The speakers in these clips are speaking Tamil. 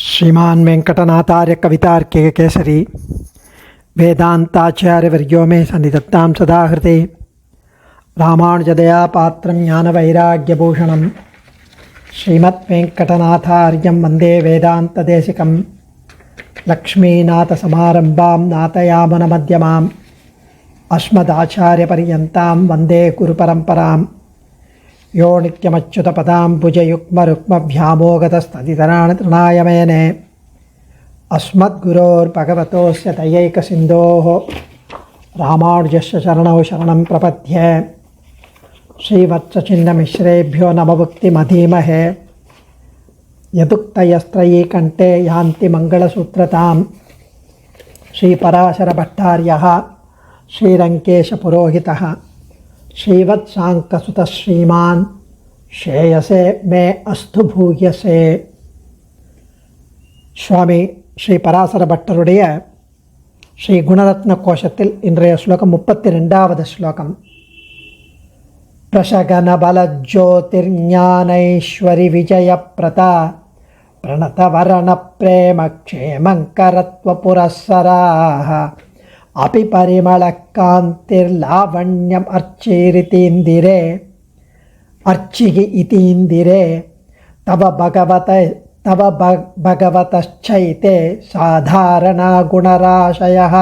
श्रीमान वेंकटनाथार्य कवितार्किक केसरी वेदांताचार्यवर्यो मे सन्निधत्तां सदा हृदे रामानुजदया पात्रं ज्ञानवैराग्यभूषणं श्रीमद्वेंकटनाथार्यं वन्दे वेदान्तदेशिकं लक्ष्मीनाथसमारम्भां नाथयामुनमध्यमाम् अस्मदाचार्यपर्यन्तां वन्दे गुरुपरम्परां यो नित्यमच्युतपदाम्बुजयुग्मरुक्मभ्यामोगतस्तदितराणि तृणाय मेने अस्मद्गुरोर्भगवतोऽस्य दयैकसिन्धोः रामानुजस्य चरणौ शरणं प्रपद्ये श्रीवत्सचिन्नमिश्रेभ्यो नमभुक्तिमधीमहे यदुक्तयस्त्रयी कण्ठे यान्ति मङ्गलसूत्रतां श्रीपराशरभट्टार्यः श्रीरङ्केशपुरोहितः श्रीवत्साङ्कसुतः श्रीमान् श्रेयसे मे अस्तु भूयसे. சுவாமி ஸ்ரீ பராசர பட்டருடைய ஸ்ரீ குணரத்ன கோஷத்தில் இன்றைய ஸ்லோகம் 32வது ஸ்லோகம். பிரசகன பலஜோதிர்ஞானைஸ்வரி விஜயப்ரதா பிரணதவரண பிரேம க்ஷேமங்கரத்வ புரஸ்ஸராः अपि परिमलकान्तिर्लावण्यम् अर्चिरितीन्दिरे अर्चिः इतीन्दिरे तव भगवतश्चैते साधारणा गुणराशयः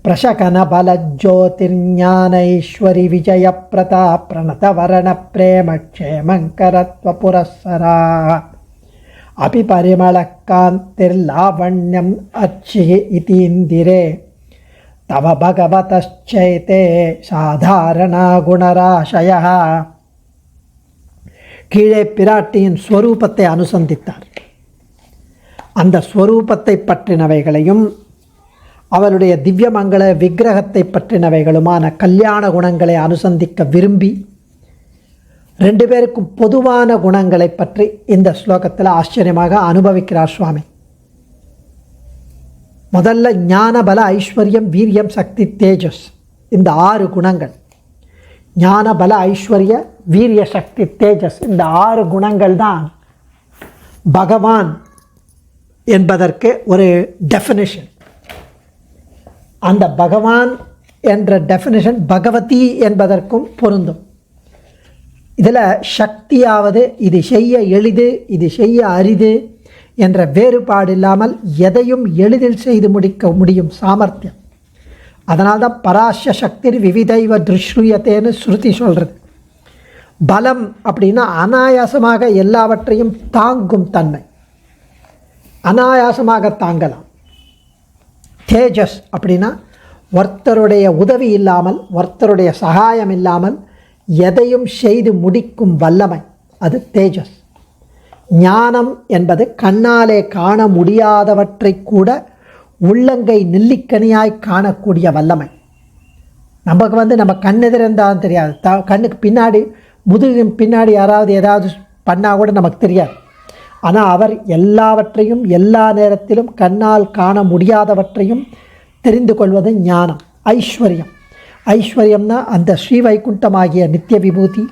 प्रशकनबलज्योतिर्ज्ञानैश्वरि विजयप्रता प्रणतवर्णप्रेमक्षेमङ्करत्वपुरस्सराः अपि परिमलकान्तिर्लावण्यम् अर्चिः इतीन्दिरे तव भगवतश्चैते சாதாரணா குணராசய. கீழே பிராட்டியின் ஸ்வரூபத்தை அனுசந்தித்தார். அந்த ஸ்வரூபத்தை பற்றினவைகளையும் அவளுடைய திவ்யமங்கள விக்கிரகத்தை பற்றினவைகளுமான கல்யாண குணங்களை அனுசந்திக்க விரும்பி ரெண்டு பேருக்கும் பொதுவான குணங்களை பற்றி இந்த ஸ்லோகத்தில் ஆச்சரியமாக அனுபவிக்கிறார் சுவாமி. முதல்ல ஞான பல ஐஸ்வர்யம் வீரியம் சக்தி தேஜஸ், இந்த 6 குணங்கள். ஞான பல ஐஸ்வர்ய வீரிய சக்தி தேஜஸ், இந்த 6 குணங்கள் தான் பகவான் என்பதற்கு ஒரு டெஃபினிஷன். அந்த பகவான் என்ற டெஃபினிஷன் பகவதி என்பதற்கும் பொருந்தும். இதில் சக்தியாவது இது செய்ய எளிது இது செய்ய அரிது என்ற வேறுபாடு இல்லாமல் எதையும் எளிதில் செய்து முடிக்க முடியும் சாமர்த்தியம். அதனால்தான் பராச சக்தி விவிதைவ திருஷ்ருயத்தேன்னு ஸ்ருதி சொல்கிறது. பலம் அப்படின்னா அனாயாசமாக எல்லாவற்றையும் தாங்கும் தன்மை, அனாயாசமாக தாங்கலாம். தேஜஸ் அப்படின்னா ஒருத்தருடைய உதவி இல்லாமல் ஒருத்தருடைய சகாயம் இல்லாமல் எதையும் செய்து முடிக்கும் வல்லமை, அது தேஜஸ். ஞானம் என்பது கண்ணாலே காண முடியாதவற்றை கூட உள்ளங்கை நெல்லிக்கனியாய் காணக்கூடிய வல்லமை. நமக்கு நம்ம கண்ணெதிர இருந்தாலும் தெரியாது, கண்ணுக்கு பின்னாடி முதுகின் பின்னாடி யாராவது ஏதாவது பண்ணால் கூட நமக்கு தெரியாது. ஆனால் அவர் எல்லாவற்றையும் எல்லா நேரத்திலும் கண்ணால் காண முடியாதவற்றையும் தெரிந்து கொள்வது ஞானம். ஐஸ்வர்யம், ஐஸ்வர்யம்னா அந்த ஸ்ரீவைகுண்டமாகிய நித்திய விபூதி,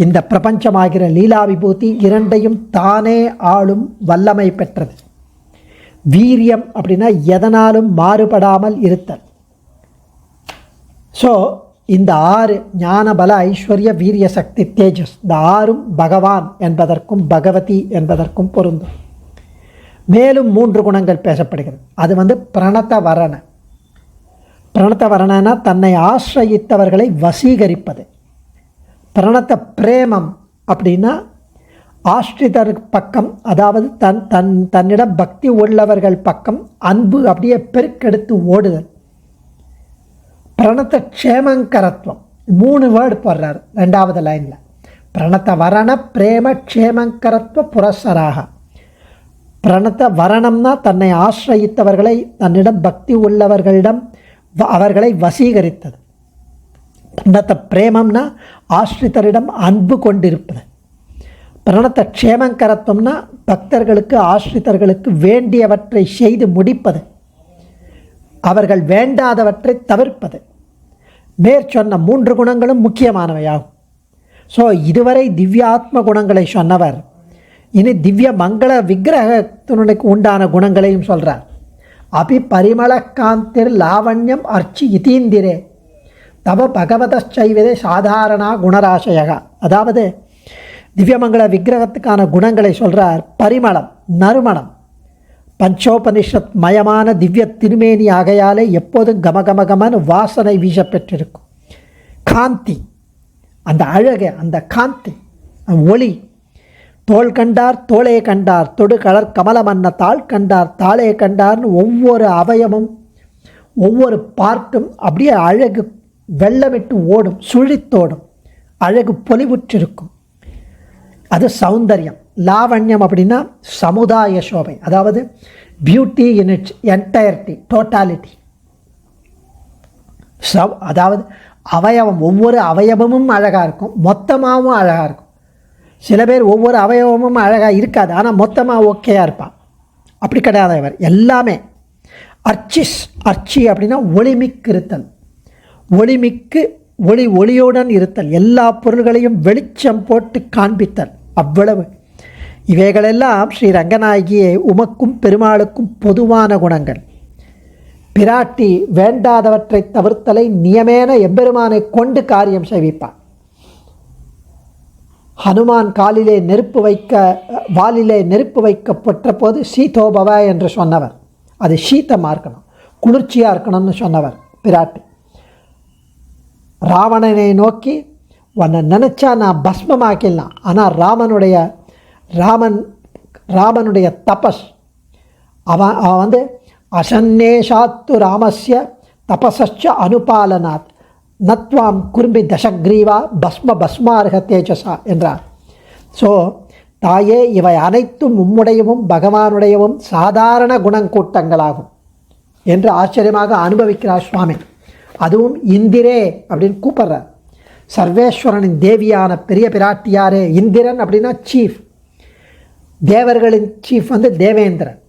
இந்த பிரபஞ்சமாகிற லீலா விபூதி இரண்டையும் தானே ஆளும் வல்லமை பெற்றது. வீரியம் அப்படின்னா எதனாலும் மாறுபடாமல் இருத்தல். ஸோ இந்த 6 ஞான பல ஐஸ்வர்ய வீரிய சக்தி தேஜஸ், இந்த 6ம் பகவான் என்பதற்கும் பகவதி என்பதற்கும் பொருந்தும். மேலும் 3 குணங்கள் பேசப்படுகிறது. அது பிரணதவரண. பிரணதவரணனா தன்னை ஆசிரயித்தவர்களை வசீகரிப்பது. பிரணத்த பிரேமம் அப்படின்னா ஆஸ்ரிதர் பக்கம், அதாவது தன்னிடம் பக்தி உள்ளவர்கள் பக்கம் அன்பு அப்படியே பெருக்கெடுத்து ஓடுதல். பிரணத்த க்ஷேமங்கரத்வம், 3 வேர்டு போடுறார் 2வது லைனில். பிரணத்த வரண பிரேம க்ஷேமங்கரத்வ புரஸ்ஸராக. பிரணத்த வரணம்னா தன்னை ஆசிரயித்தவர்களை, தன்னிடம் பக்தி உள்ளவர்களிடம் அவர்களை வசீகரித்தது. பிரணத்த பிரேமம்னா ஆஸ்ரிதரிடம் அன்பு கொண்டிருப்பது. பிரணத்த க்ஷேமங்கரத்துவம்னா பக்தர்களுக்கு ஆஸ்ரிதர்களுக்கு வேண்டியவற்றை செய்து முடிப்பது, அவர்கள் வேண்டாதவற்றை தவிர்ப்பது. மேற்சொன்ன 3 குணங்களும் முக்கியமானவையாகும். ஸோ இதுவரை திவ்யாத்ம குணங்களை சொன்னவர் இனி திவ்ய மங்கள விக்கிரகத்தினுக்கு உண்டான குணங்களையும் சொல்கிறார். அபி பரிமள காந்திர் லாவண்யம் அர்ச்சி இதீந்திரே தவ பகவதச்சைவதே சாதாரணா குணராசயக. அதாவது திவ்யமங்கள விக்கிரகத்துக்கான குணங்களை சொல்கிறார். பரிமளம், நறுமணம், பஞ்சோபனிஷத் மயமான திவ்ய திருமேனி ஆகையாலே எப்போதும் கமகமகமன்னு வாசனை வீச பெற்றிருக்கும். காந்தி, அந்த அழகு, அந்த காந்தி, ஒளி. தோள் கண்டார் தோளே கண்டார், தொடு கலர் கமலமன்ன தாள் கண்டார் தாளே கண்டார்னு ஒவ்வொரு அவயமும் ஒவ்வொரு பார்ட்டும் அப்படியே அழகு வெள்ளமிட்டு ஓடும், சுழித்தோடும், அழகு பொலிவுற்றிருக்கும். அது சௌந்தர்யம். லாவண்யம் அப்படின்னா சமுதாய சோபை, அதாவது பியூட்டி இன் இட்ஸ் என்டையர்டி, டோட்டாலிட்டி. அதாவது அவயவம், ஒவ்வொரு அவயவமும் அழகாக இருக்கும், மொத்தமாகவும் அழகாக இருக்கும். சில பேர் ஒவ்வொரு அவயவமும் அழகாக இருக்காது, ஆனால் மொத்தமாக ஓகேயாக இருப்பான். அப்படி கிடையாது இவர். எல்லாமே அர்ச்சிஸ். அர்ச்சி அப்படின்னா ஒளிமிக்கு இருத்தல், ஒளிமிக்கு ஒளியுடன் இருத்தல், எல்லா பொருள்களையும் வெளிச்சம் போட்டு காண்பித்தல். அவ்வளவு. இவைகளெல்லாம் ஸ்ரீ ரங்கநாயகியே உமக்கும் பெருமாளுக்கும் பொதுவான குணங்கள். பிராட்டி வேண்டாதவற்றை தவிர்த்தலை நியமேன எம்பெருமானை கொண்டு காரியம் செய்விப்பார். ஹனுமான் வாலிலே நெருப்பு வைக்கப்பட்ட போது சீதோபவ என்று சொன்னவர். அது சீத்தமாக இருக்கணும், குளிர்ச்சியாக இருக்கணும்னு சொன்னவர் பிராட்டி. ராவணனை நோக்கி உன்னை நினச்சா நான் பஸ்மமாக்கிடலாம், ஆனால் ராமனுடைய தபஸ், அவன் அசன்னேஷாத்து ராமஸ்ய தபசச்ச அனுபாலனாத் நத்வாம் குரும்பி தசக்ரீவா பஸ்மார்க தேஜசா என்றார். ஸோ தாயே, இவை அனைத்தும் உம்முடையவும் பகவானுடையவும் சாதாரண குணங்கூட்டங்களாகும் என்று ஆச்சரியமாக அனுபவிக்கிறார் சுவாமி. அதுவும் இந்திரே அப்படின்னு கூப்பிட்றார். சர்வேஸ்வரனின் தேவியான பெரிய பிராட்டியாரே. இந்திரன் அப்படின்னா சீஃப், தேவர்களின் சீஃப் தேவேந்திரன்,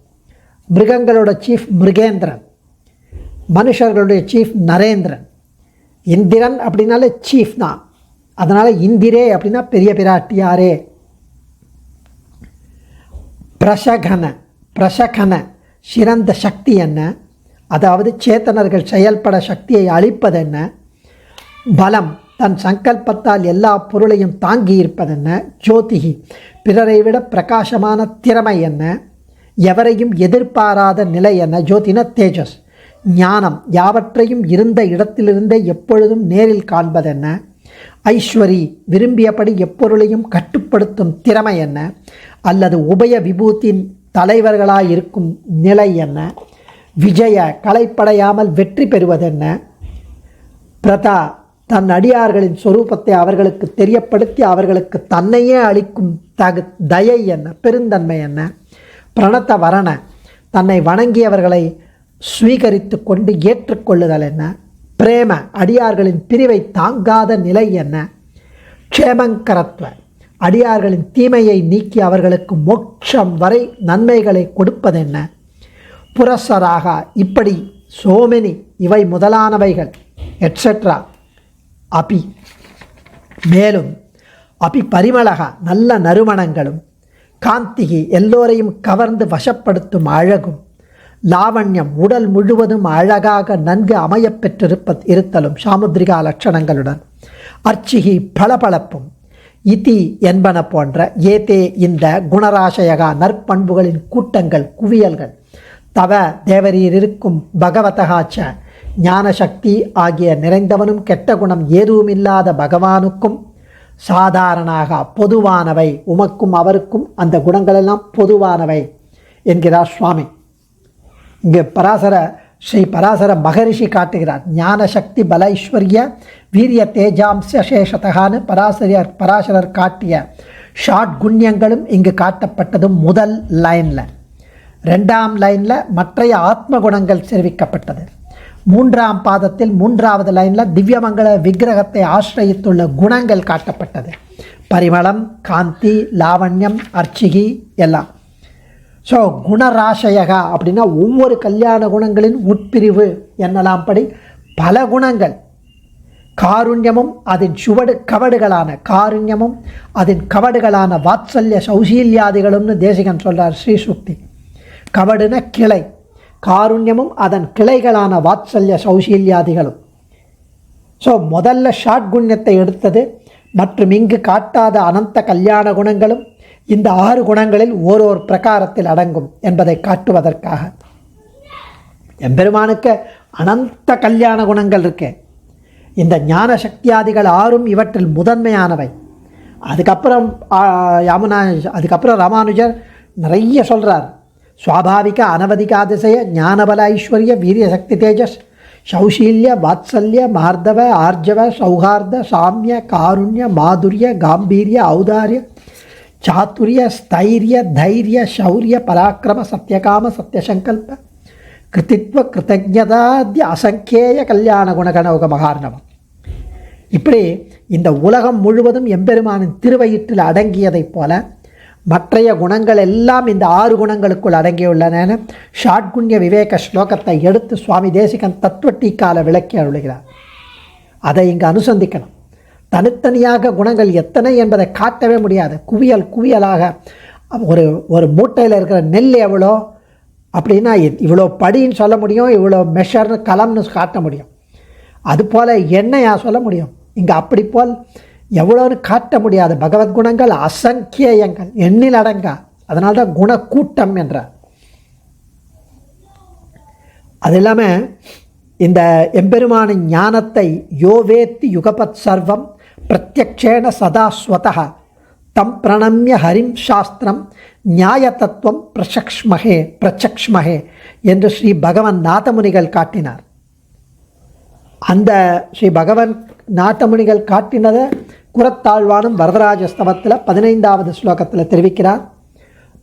மிருகங்களோட சீஃப் மிருகேந்திரன், மனுஷர்களுடைய சீஃப் நரேந்திரன். இந்திரன் அப்படின்னாலே சீஃப் தான். அதனால் இந்திரே அப்படின்னா பெரிய பிராட்டியாரே. பிரசகன சிறந்த சக்தி என்ன, அதாவது சேத்தனர்கள் செயல்பட சக்தியை அளிப்பதென்ன. பலம், தன் சங்கல்பத்தால் எல்லா பொருளையும் தாங்கி இருப்பதென்ன. ஜோதிகி, பிறரை விட பிரகாசமான திறமை என்ன, எவரையும் எதிர்பாராத நிலை என்ன. ஜோதின தேஜஸ். ஞானம், யாவற்றையும் இருந்த இடத்திலிருந்தே எப்பொழுதும் நேரில் காண்பதென்ன. ஐஸ்வரி, விரும்பியபடி எப்பொருளையும் கட்டுப்படுத்தும் திறமை என்ன, அல்லது உபய விபூத்தின் தலைவர்களாயிருக்கும் நிலை என்ன. விஜய, களைப்படையாமல் வெற்றி பெறுவதென்ன. பிரதா, தன் அடியார்களின் சொரூபத்தை அவர்களுக்கு தெரியப்படுத்தி அவர்களுக்கு தன்னையே அளிக்கும் தயை என்ன, பெருந்தன்மை என்ன. பிரணத்த வரண, தன்னை வணங்கியவர்களை ஸ்வீகரித்து கொண்டு ஏற்றுக்கொள்ளுதல் என்ன. பிரேம, அடியார்களின் பிரிவை தாங்காத நிலை என்ன. க்ஷேமங்கரத்வ, அடியார்களின் தீமையை நீக்கி அவர்களுக்கு மோட்சம் வரை நன்மைகளை கொடுப்பதென்ன. புரசராக, இப்படி சோமெனி, இவை முதலானவைகள் எட்ஸெட்ரா. அபி, மேலும் அபி பரிமளக, நல்ல நறுமணங்களும். காந்திகி, எல்லோரையும் கவர்ந்து வசப்படுத்தும் அழகும். லாவண்யம், உடல் முழுவதும் அழகாக நன்கு இருத்தலும் சாமுத்ரிகா லட்சணங்களுடன். அர்ச்சிகி, பளபளப்பும். இதி என்பன போன்ற. ஏதே, இந்த குணராசயகா, நற்பண்புகளின் கூட்டங்கள், குவியல்கள். தவ, தேவரீர் இருக்கும். பகவதகாச்ச, ஞானசக்தி ஆகிய நிறைந்தவனும் கெட்ட குணம் ஏதுவுமில்லாத பகவானுக்கும். சாதாரணாக, பொதுவானவை. உமக்கும் அவருக்கும் அந்த குணங்களெல்லாம் பொதுவானவை என்கிறார் சுவாமி. இங்கே ஸ்ரீ பராசர மகரிஷி காட்டுகிறார். ஞான சக்தி பல ஐஸ்வர்ய வீரிய தேஜாம்ச சேஷத்தகான்னு பராசரர் காட்டிய ஷார்ட் குண்யங்களும் இங்கு காட்டப்பட்டதும் முதல் லைனில். 2ஆம் லைனில் மற்றைய ஆத்ம குணங்கள் தெரிவிக்கப்பட்டது. 3ஆம் பாதத்தில் 3வது லைனில் திவ்யமங்கள விக்கிரகத்தை ஆசிரியத்துள்ள குணங்கள் காட்டப்பட்டது. பரிமளம், காந்தி, லாவண்யம், அர்ச்சிகி எல்லாம். ஸோ குணராசயகா அப்படின்னா ஒவ்வொரு கல்யாண குணங்களின் உட்பிரிவு என்னலாம் படி பல குணங்கள். காருண்யமும் அதன் கவடுகளான வாத்சல்ய சௌசீல்யாதிகளும்னு தேசிகன் சொல்கிறார் ஸ்ரீசுக்தி. கவடுன கிளை, காருண்யமும் அதன் கிளைகளான வாத்சல்ய சௌசீல்யாதிகளும். ஸோ முதல்ல ஷாட்குண்யத்தை எடுத்தது மற்றும் இங்கு காட்டாத அனந்த கல்யாண குணங்களும் இந்த 6 குணங்களில் ஓரோர் பிரகாரத்தில் அடங்கும் என்பதை காட்டுவதற்காக. எம்பெருமானுக்கு அனந்த கல்யாண குணங்கள் இருக்கு. இந்த ஞான சக்தியாதிகள் 6ம் இவற்றில் முதன்மையானவை. அதுக்கப்புறம் ராமானுஜர் நிறைய சொல்கிறார். சுவாபாவிக அனவதிக அதிசய ஞானபல ஐஸ்வர்ய வீரிய சக்தி தேஜஸ் சௌசீல்ய வாத்சல்ய மார்தவ ஆர்ஜவ சௌஹார்த சாமிய காருண்ய மாதுரிய காம்பீரிய ஔதாரிய சாத்துரிய ஸ்தைரிய தைரிய சௌரிய பராக்கிரம சத்யகாம சத்யசங்கல்ப கிருத்தித்வ கிருத்தஜதாத்ய அசங்கேய கல்யாண குணகணோக மகார்ணவம். இப்படி இந்த உலகம் முழுவதும் எம்பெருமானின் திருவயிற்றில் அடங்கியதைப் போல மற்றைய குணங்கள் எல்லாம் இந்த 6 குணங்களுக்குள் அடங்கியுள்ளன. ஷாட்குண்ய விவேக ஸ்லோகத்தை எடுத்து சுவாமி தேசிகன் தத்துவ டீக்கால விளக்கி அருளுகிறார். அதை இங்கு அனுசந்திக்கணும். தனித்தனியாக குணங்கள் எத்தனை என்பதை காட்டவே முடியாது. குவியலாக ஒரு மூட்டையில் இருக்கிற நெல் எவ்வளோ அப்படின்னா இவ்வளோ படின்னு சொல்ல முடியும், இவ்வளோ மெஷர்னு கலம்னு காட்ட முடியும். அதுபோல் எண்ணெயா சொல்ல முடியும். இங்கே அப்படி போல் எவ்வளோன்னு காட்ட முடியாது. பகவத்குணங்கள் அசங்கியங்கள், எண்ணில் அடங்கா. அதனால்தான் குணக்கூட்டம் என்றார். அது இல்லாமல் இந்த எம்பெருமானின் ஞானத்தை யோவேத்தி யுகபத் சர்வம் பிரத்யக்ஷேன சதாஸ்வதா தம் பிரணம்ய ஹரிம் சாஸ்திரம் நியாய தத்துவம் பிரச்சக்ஷ்மஹே என்று ஸ்ரீ பகவன் நாதமுனிகள் காட்டினார். அந்த ஸ்ரீ பகவன் நாட்டமுனிகள் காட்டினதை குரத்தாழ்வானும் வரதராஜ ஸ்தவத்தில் 15வது ஸ்லோகத்தில் தெரிவிக்கிறார்.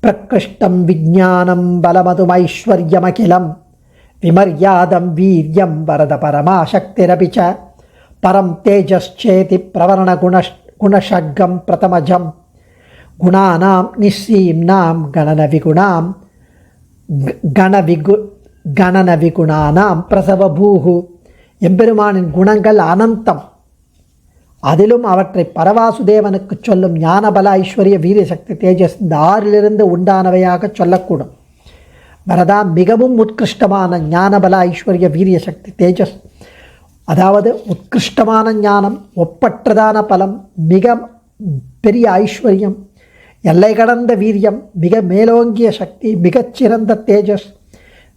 பிரகிருஷ்டம் விஜானம் பலமதும் ஐஸ்வர்யமகிலம் விமர்யாதம் வீரியம் வரத பரமாசக்திரபிச்ச பரம் தேஜஸ்சேதி பிரவரண குணஷக்கம் பிரதமஜம் குணானாம் நிஸ்ஸீம்னாம் கணன விகுணானாம் பிரசவபூஹு. எம்பெருமானின் குணங்கள் அனந்தம். அதிலும் அவற்றை பரவாசுதேவனுக்கு சொல்லும் ஞானபல ஐஸ்வர்ய வீரிய சக்தி தேஜஸ் இந்த 6லிருந்து உண்டானவையாக சொல்லக்கூடும். வரதா மிகவும் உத்கிருஷ்டமான ஞானபல ஐஸ்வர்ய வீரிய சக்தி தேஜஸ், அதாவது உத்கிருஷ்டமான ஞானம், ஒப்பற்றதான பலம், மிக பெரிய ஐஸ்வர்யம், எல்லை கடந்த வீரியம், மிக மேலோங்கிய சக்தி, மிகச்சிறந்த தேஜஸ்.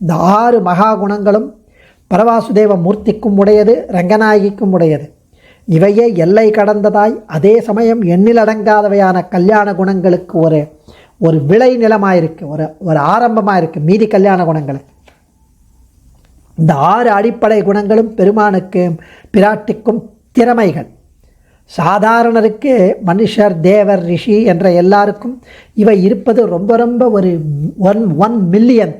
இந்த 6 மகா குணங்களும் பரவாசுதேவ மூர்த்திக்கும் உடையது, ரங்கநாயகிக்கும் உடையது. இவையே எல்லை கடந்ததாய் அதே சமயம் எண்ணிலடங்காதவையான கல்யாண குணங்களுக்கு ஒரு விளை நிலமாயிருக்கு, ஒரு ஆரம்பமாக இருக்குது மீதி கல்யாண குணங்களுக்கு. இந்த 6 அடிப்படை குணங்களும் பெருமானுக்கு பிராட்டிக்கும் திறமைகள். சாதாரணருக்கு மனுஷர் தேவர் ரிஷி என்ற எல்லாருக்கும் இவை இருப்பது ரொம்ப ரொம்ப ஒரு 1 மில்லியன்.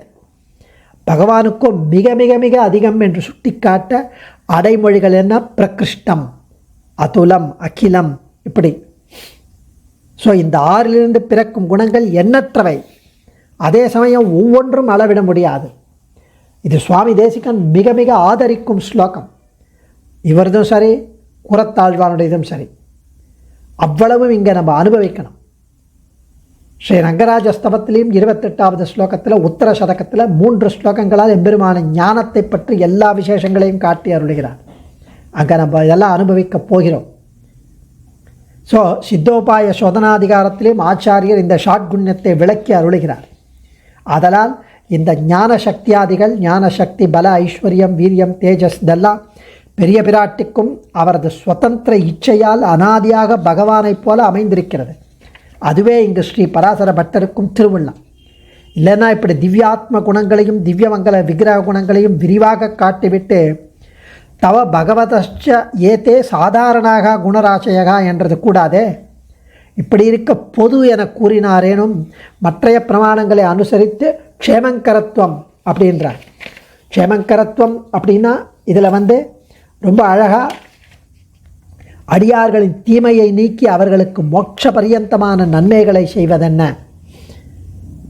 பகவானுக்கும் மிக மிக மிக அதிகம் என்று சுட்டிக்காட்ட அடைமொழிகள் என்ன? பிரகிருஷ்டம், அதுலம், அகிலம், இப்படி. ஸோ இந்த 6லிருந்து பிறக்கும் குணங்கள் எண்ணற்றவை. அதே சமயம் ஒவ்வொன்றும் அளவிட முடியாது. இது சுவாமி தேசிகன் மிக மிக ஆதரிக்கும் ஸ்லோகம். இவரதும் சரி, குரத்தாழ்வானுடையதும் சரி. அவ்வளவும் இங்கே நம்ம அனுபவிக்கணும். ஸ்ரீ ரங்கராஜ ஸ்தவத்திலையும் 28வது ஸ்லோகத்தில் உத்தர சதகத்தில் 3 ஸ்லோகங்களால் எம்பெருமான ஞானத்தை பற்றி எல்லா விசேஷங்களையும் காட்டி அருளுகிறார். அங்கே நம்ம இதெல்லாம் அனுபவிக்க போகிறோம். ஸோ சித்தோபாய சோதனாதிகாரத்திலையும் ஆச்சாரியர் இந்த ஷாட்குண்யத்தை விளக்கி அருளுகிறார். அதனால் இந்த ஞான சக்தியாதிகள், ஞான சக்தி, பல, ஐஸ்வர்யம், வீரியம், தேஜஸ் இதெல்லாம் பெரிய பிராட்டிக்கும் அவரது சுதந்திர இச்சையால் அனாதியாக பகவானைப் போல அமைந்திருக்கிறது. அதுவே இங்கு ஸ்ரீ பராசர பட்டருக்கும் திருவுள்ளம். இல்லைன்னா இப்படி திவ்யாத்ம குணங்களையும் திவ்யமங்கல விக்கிரக குணங்களையும் விரிவாக காட்டிவிட்டு தவ பகவதச்ச ஏதே சாதாரணாக குணராசையகா என்றது கூடாதே. இப்படி இருக்க பொது என கூறினாரேனும் மற்றைய பிரமாணங்களை அனுசரித்து க்ஷேமங்கரத்துவம் அப்படின்றார். க்ஷேமங்கரத்துவம் அப்படின்னா இதில் ரொம்ப அழகாக அடியார்களின் தீமையை நீக்கி அவர்களுக்கு மோட்ச பரியந்தமான நன்மைகளை செய்வதென்ன,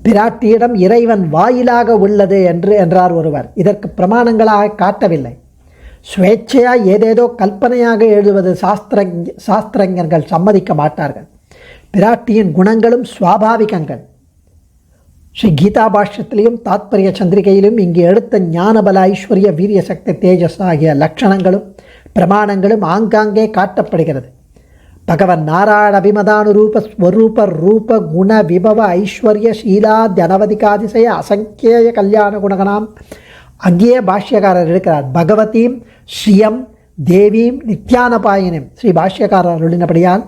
பிராட்டியிடம் இறைவன் வாயிலாக உள்ளது என்றார் ஒருவர். இதற்கு பிரமாணங்களாக காட்டவில்லை. சுவேட்சையாக ஏதேதோ கல்பனையாக எழுதுவது சாஸ்திரஞர்கள் சம்மதிக்க மாட்டார்கள். பிராட்டியின் குணங்களும் சுவாபாவிகங்கள். ஸ்ரீ கீதா பாஷ்யத்திலையும் தாத்பரிய சந்திரிகையிலும் இங்கு எடுத்த ஞானபல ஐஸ்வர்ய வீரிய சக்தி தேஜஸ் ஆகிய லட்சணங்களும் பிரமாணங்களும் ஆங்காங்கே காட்டப்படுகிறது. பகவன் நாராயண அபிமதானுரூப ஸ்வரூப ரூப குண விபவ ஐஸ்வர்ய சீலா தனவதிகாதிசய அசங்கேய கல்யாண குணகனாம் அங்கேயே பாஷ்யக்காரர் இருக்கிறார். பகவதீம் ஸ்ரீயம் தேவீம் நித்யானபாயினம் ஸ்ரீ பாஷ்யக்காரர் அருளினபடியால்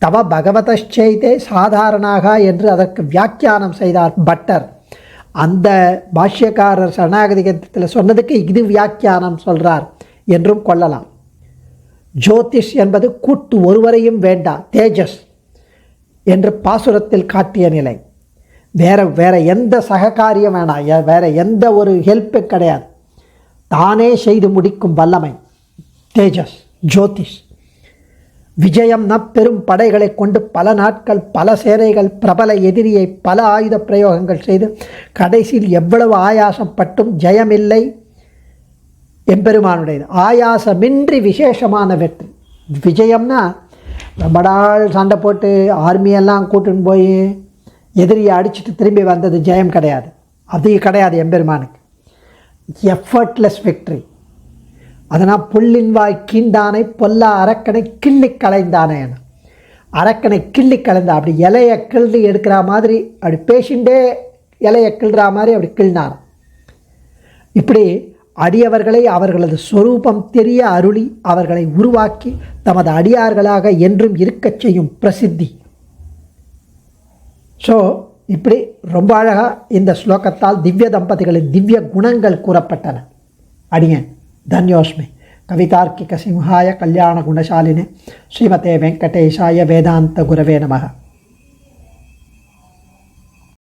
தவ பகவதச்சைதே சாதாரணாக என்று அதற்கு வியாக்கியானம் செய்தார் பட்டர். அந்த பாஷ்யக்காரர் சரணாகதிகத்தில் சொன்னதுக்கு இது வியாக்கியானம் சொல்கிறார் என்றும் கொள்ளலாம். ஜோதிஷ் என்பது கூட்டு ஒருவரையும் வேண்டா தேஜஸ் என்று பாசுரத்தில் காட்டிய நிலை. வேற எந்த சககாரியம் வேணாம், வேற எந்த ஒரு ஹெல்ப்பு கிடையாது. தானே செய்து முடிக்கும் வல்லமை தேஜஸ் ஜோதிஷ். விஜயம் பெரும் படைகளை கொண்டு பல நாட்கள் பல சேனைகள் பிரபல எதிரியை பல ஆயுத பிரயோகங்கள் செய்து கடைசியில் எவ்வளவு ஆயாசம் பட்டும் ஜெயமில்லை எம்பெருமானுடையது. ஆயாசமின்றி விசேஷமான வெற்றி. விஜயம்னா ரொம்ப நாள் சண்டை போட்டு ஆர்மியெல்லாம் கூட்டுன்னு போய் எதிரியை அடிச்சுட்டு திரும்பி வந்தது ஜெயம் கிடையாது. அது கிடையாது எம்பெருமானுக்கு. Effortless victory. அதனால் புல்லின் வாய் கீண்டானை பொல்லா அரக்கனை கிள்ளி களைந்தானே. அரக்கனை கிள்ளி களைந்தா அப்படி இலையை கிள்ளி எடுக்கிற மாதிரி அப்படி பேசிண்டே இலையை கிள்ளுற மாதிரி அப்படி கிள்னார். இப்படி அடியவர்களை அவர்களது சொரூபம் தெரிய அருளி அவர்களை உருவாக்கி தமது அடியார்களாக என்றும் இருக்கச் செய்யும் பிரசித்தி. ஸோ இப்படி ரொம்ப அழகாக இந்த ஸ்லோகத்தால் திவ்ய தம்பதிகளின் திவ்ய குணங்கள் கூறப்பட்டன. அடியேன் தன்யோஸ்மி. கவிதார்க்கிக சிம்ஹாய கல்யாண குணசாலினே ஸ்ரீமதே வெங்கடேஷாய வேதாந்த குரவே நமः.